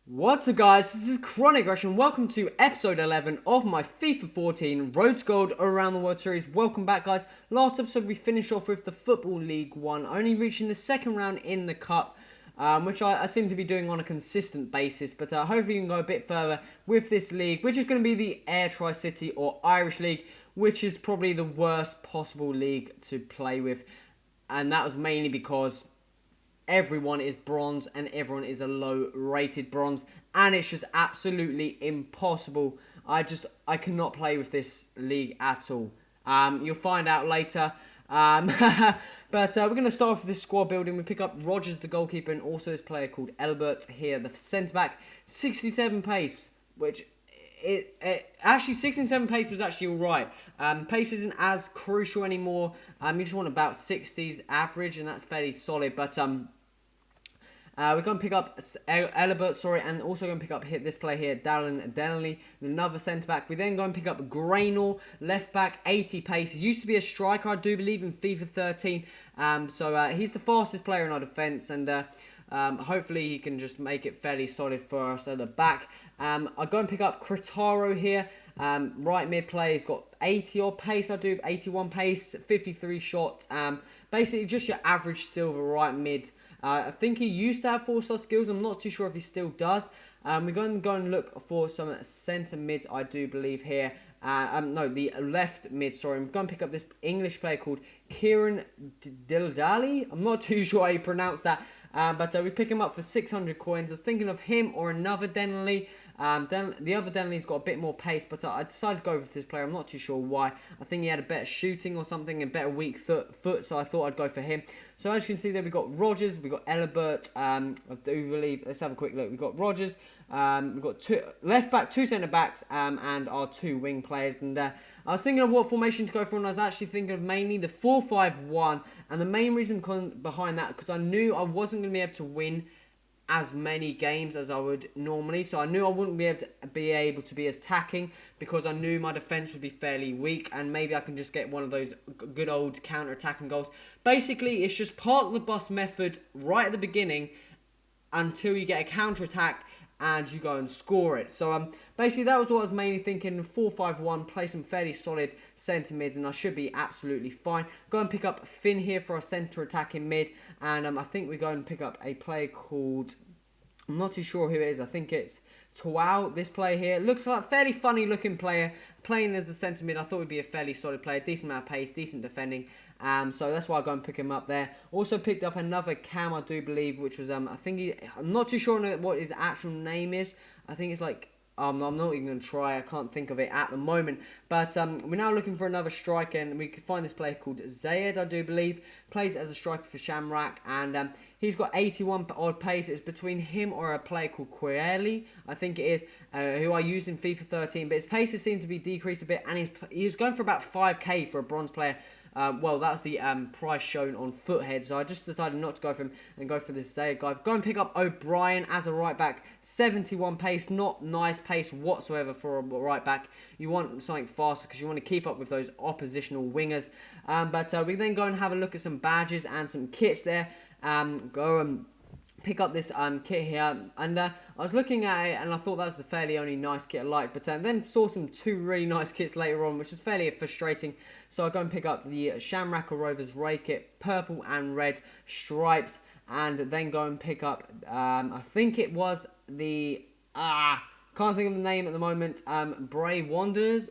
What's up guys, this is Chronic Rush and welcome to episode 11 of my FIFA 14 Road to Gold Around the World series. Welcome back guys. Last episode we finished off with the Football League 1, only reaching the second round in the Cup, which I seem to be doing on a consistent basis, but hopefully we can go a bit further with this league, which is going to be the Airtricity or Irish League, which is probably the worst possible league to play with, and that was mainly because everyone is bronze and everyone is a low rated bronze, and it's just absolutely impossible. I cannot play with this league at all. You'll find out later. But we're going to start off with this squad building. We pick up Rogers, the goalkeeper, and also this player called Elbert here, the centre back. 67 pace, which actually 67 pace was actually alright. Pace isn't as crucial anymore. You just want about 60s average, and that's fairly solid. But we're going to pick up Elbert, and also going to pick up this player here, Darren Denley, another centre-back. We then go and pick up Graynor, left-back, 80 pace. He used to be a striker, I do believe, in FIFA 13. So he's the fastest player in our defence, and hopefully he can just make it fairly solid for us at the back. I'll go and pick up Critaro here. Right mid player, he's got 80 odd pace, 81 pace, 53 shots. Basically just your average silver right mid. I think he used to have 4-star skills. I'm not too sure if he still does. We're going to go and look for some centre mids, I do believe here. No, the left mid, sorry. I'm going to pick up this English player called Kieran Dildali. I'm not too sure how you pronounce that. But we pick him up for 600 coins. I was thinking of him or another Denley. The other Denley's got a bit more pace, but I decided to go with this player. I'm not too sure why. I think he had a better shooting or something, a better weak foot, so I thought I'd go for him. So as you can see there, we've got Rogers, we've got Elbert, I do believe, let's have a quick look. We've got Rogers, we've got two left back, two centre backs, and our two wing players. And I was thinking of what formation to go for, and I was actually thinking of mainly the 4-5-1. And the main reason behind that, because I knew I wasn't going to be able to win as many games as I would normally, so I knew I wouldn't be able to be as attacking, because I knew my defense would be fairly weak, and maybe I can just get one of those good old counter-attacking goals. Basically, it's just park the bus method right at the beginning until you get a counter-attack and you go and score it. So basically that was what I was mainly thinking. 4-5-1, play some fairly solid centre mids, and I should be absolutely fine. Go and pick up Finn here for our centre attacking mid, and I think we go and pick up a player called, I'm not too sure who it is. I think it's Tuau, this player here. Looks like a fairly funny looking player. Playing as a centre mid, I thought would be a fairly solid player. Decent amount of pace, decent defending. So that's why I go and pick him up there. Also picked up another cam, I do believe, which was, I'm not too sure what his actual name is. I think it's like, I'm not even going to try. I can't think of it at the moment. But we're now looking for another striker, and we can find this player called Zayed, I do believe. Plays as a striker for Shamrock, and he's got 81 odd pace. It's between him or a player called Quereli, I think it is, who I used in FIFA 13. But his paces seem to be decreased a bit, and he's going for about 5k for a bronze player. Well, that was the price shown on Foothead, so I just decided not to go for him and go for this Zayed guy. Go and pick up O'Brien as a right back. 71 pace, not nice pace whatsoever for a right back. You want something faster because you want to keep up with those oppositional wingers. But we then go and have a look at some badges and some kits there. Go and pick up this kit here, and I was looking at it and I thought that was the fairly only nice kit I liked, but then saw two really nice kits later on, which is fairly frustrating. So I go and pick up the Shamrock Rovers Ray kit, purple and red stripes, and then go and pick up I think it was the can't think of the name at the moment, Bray Wanderers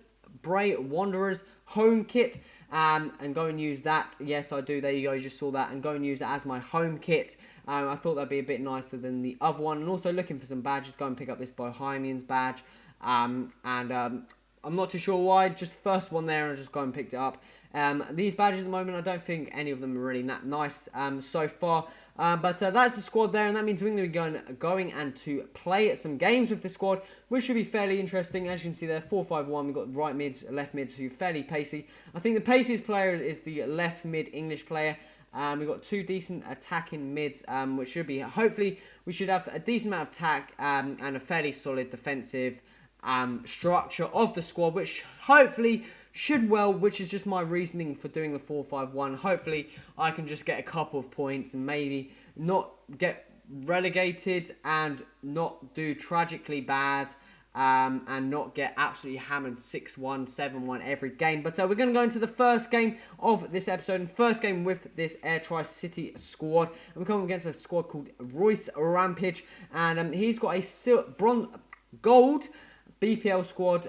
home kit, and go and use that. Yes, I do. There you go. You just saw that, and go and use it as my home kit. I thought that'd be a bit nicer than the other one. And also looking for some badges. Go and pick up this Bohemians badge. I'm not too sure why. Just the first one there, and I just go and picked it up. These badges at the moment, I don't think any of them are really that nice so far. But that's the squad there, and that means we're going to be going and to play some games with the squad, which should be fairly interesting. As you can see there, 4-5-1, we've got right mids, left mids, who are fairly pacey. I think the paciest player is the left mid English player. We've got two decent attacking mids, which should be, hopefully, we should have a decent amount of attack and a fairly solid defensive structure of the squad, which hopefully which is just my reasoning for doing the 4-5-1. Hopefully I can just get a couple of points and maybe not get relegated and not do tragically bad. And not get absolutely hammered 6-1, 7-1 every game. But we're going to go into the first game of this episode. And first game with this Airtricity squad. And we're coming against a squad called Royce Rampage. And he's got a gold BPL squad.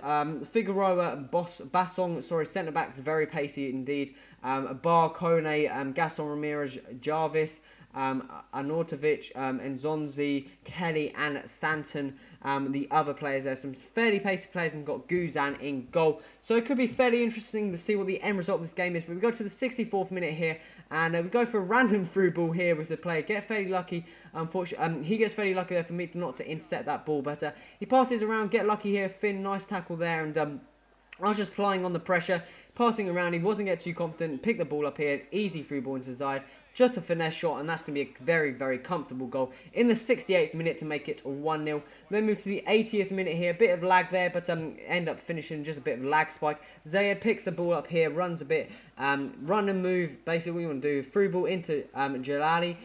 Figueroa, Bassong, centre-backs, very pacey indeed. Bar, Kone, Gaston Ramirez, Jarvis, Anortovic, Nzonzi, Kelly, and Santon. The other players, there's some fairly pacey players, and got Guzan in goal. So it could be fairly interesting to see what the end result of this game is. But we go to the 64th minute here, and we go for a random through ball here with the player. Get fairly lucky. Unfortunately, he gets fairly lucky there for me not to intercept that ball. But he passes around, get lucky here. Finn, nice tackle there, and I was just plying on the pressure, passing around. He wasn't getting too confident. Picked the ball up here. Easy through ball into the side. Just a finesse shot, and that's going to be a very, very comfortable goal in the 68th minute to make it 1-0. Then move to the 80th minute here. Bit of lag there, but end up finishing just a bit of lag spike. Zayed picks the ball up here, runs a bit, run and move. Basically, what you want to do, through ball into Jalali.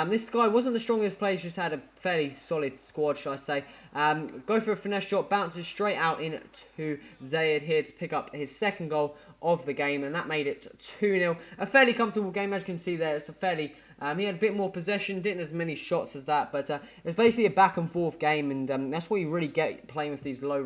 This guy wasn't the strongest player, just had a fairly solid squad, shall I say. Go for a finesse shot, bounces straight out into Zayed here to pick up his second goal of the game, and that made it 2-0. A fairly comfortable game, as you can see there. It's a fairly he had a bit more possession, didn't as many shots as that, but it's basically a back and forth game, and that's what you really get playing with these low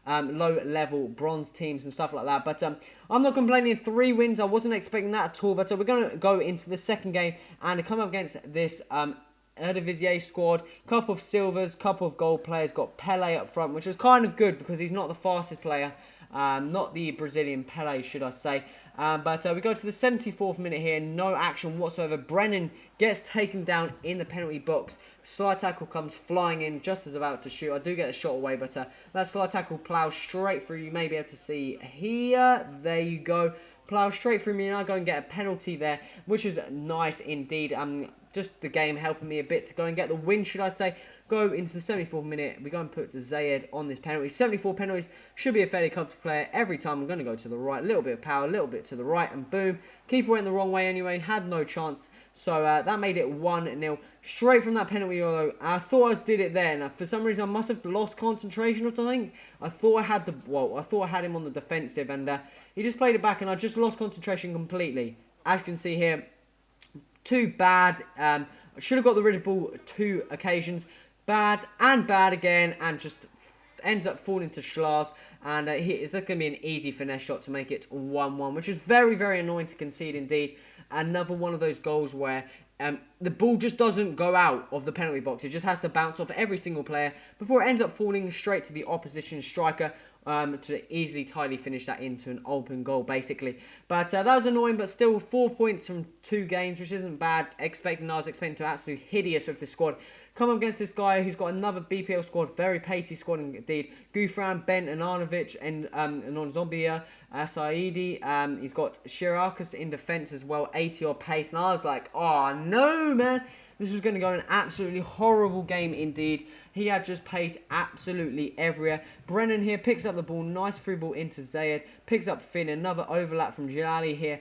level bronze teams and stuff like that. But I'm not complaining. 3 wins, I wasn't expecting that at all. But we're going to go into the second game and come up against this Eredivisie squad. Couple of silvers, couple of gold players. Got Pele up front, which is kind of good because he's not the fastest player. Not the Brazilian Pele, should I say. But we go to the 74th minute here. No action whatsoever. Brennan gets taken down in the penalty box. Slide tackle comes flying in just as about to shoot. I do get a shot away, but that slide tackle plows straight through. You may be able to see here. There you go. Plow straight through me, and I go and get a penalty there, which is nice indeed. Just the game helping me a bit to go and get the win, should I say. Go into the 74th minute. We go and put Zayed on this penalty. 74 penalties. Should be a fairly comfortable player. Every time I'm going to go to the right. A little bit of power, a little bit to the right, and boom. Keeper went the wrong way anyway. Had no chance. So that made it 1-0. Straight from that penalty, although I thought I did it there. Now, for some reason, I must have lost concentration or something. I thought I had him on the defensive, and he just played it back, and I just lost concentration completely. As you can see here, too bad. I should have got rid of the ball 2 occasions. Bad and bad again, and just ends up falling to Schlarz. And it's going to be an easy finesse shot to make it 1-1, which is very, very annoying to concede indeed. Another one of those goals where the ball just doesn't go out of the penalty box. It just has to bounce off every single player before it ends up falling straight to the opposition striker to easily, tidily finish that into an open goal, basically. But that was annoying, but still 4 points from 2 games, which isn't bad. I was expecting to absolutely hideous with this squad. Come up against this guy who's got another BPL squad, very pacey squad indeed. Gufran, Ben, Ananovic, and Nonzombia, Saidi. He's got Shirakis in defence as well, 80-odd pace. And I was like, oh no, man. This was going to go an absolutely horrible game indeed. He had just pace absolutely everywhere. Brennan here picks up the ball. Nice through ball into Zayed. Picks up Finn. Another overlap from Jalali here.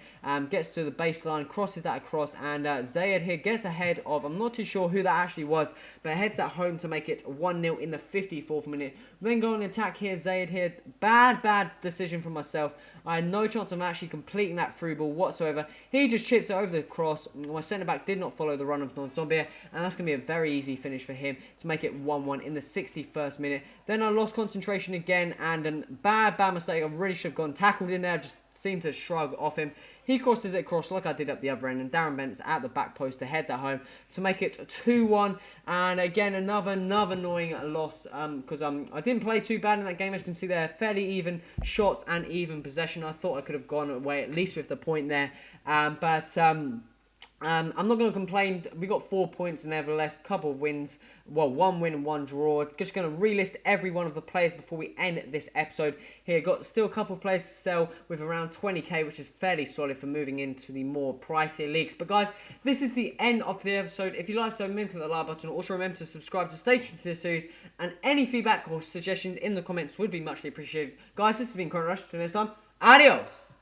Gets to the baseline. Crosses that across. And Zayed here gets ahead of, I'm not too sure who that actually was, but heads that home to make it 1-0 in the 54th minute. Then go on attack here. Zayed here. Bad decision from myself. I had no chance of actually completing that through ball whatsoever. He just chips it over the cross. My centre-back did not follow the run of Nonzombia, and that's going to be a very easy finish for him to make it 1-1 in the 61st minute. Then I lost concentration again, and a bad mistake. I really should have gone tackled in there. Just seemed to shrug off him. He crosses it across like I did up the other end, and Darren Bent's at the back post to head that home to make it 2-1. And again, another annoying loss because I didn't play too bad in that game. As you can see there, fairly even shots and even possession. I thought I could have gone away at least with the point there, but I'm not going to complain. We got 4 points nevertheless, couple of wins. Well, 1 win and 1 draw. Just going to relist every one of the players before we end this episode here. Got still a couple of players to sell with around 20k, which is fairly solid for moving into the more pricier leagues. But guys, this is the end of the episode. If you like so, remember to hit the like button. Also remember to subscribe to stay tuned to this series. And any feedback or suggestions in the comments would be muchly appreciated. Guys, this has been Chrono Rush. Till next time, adios!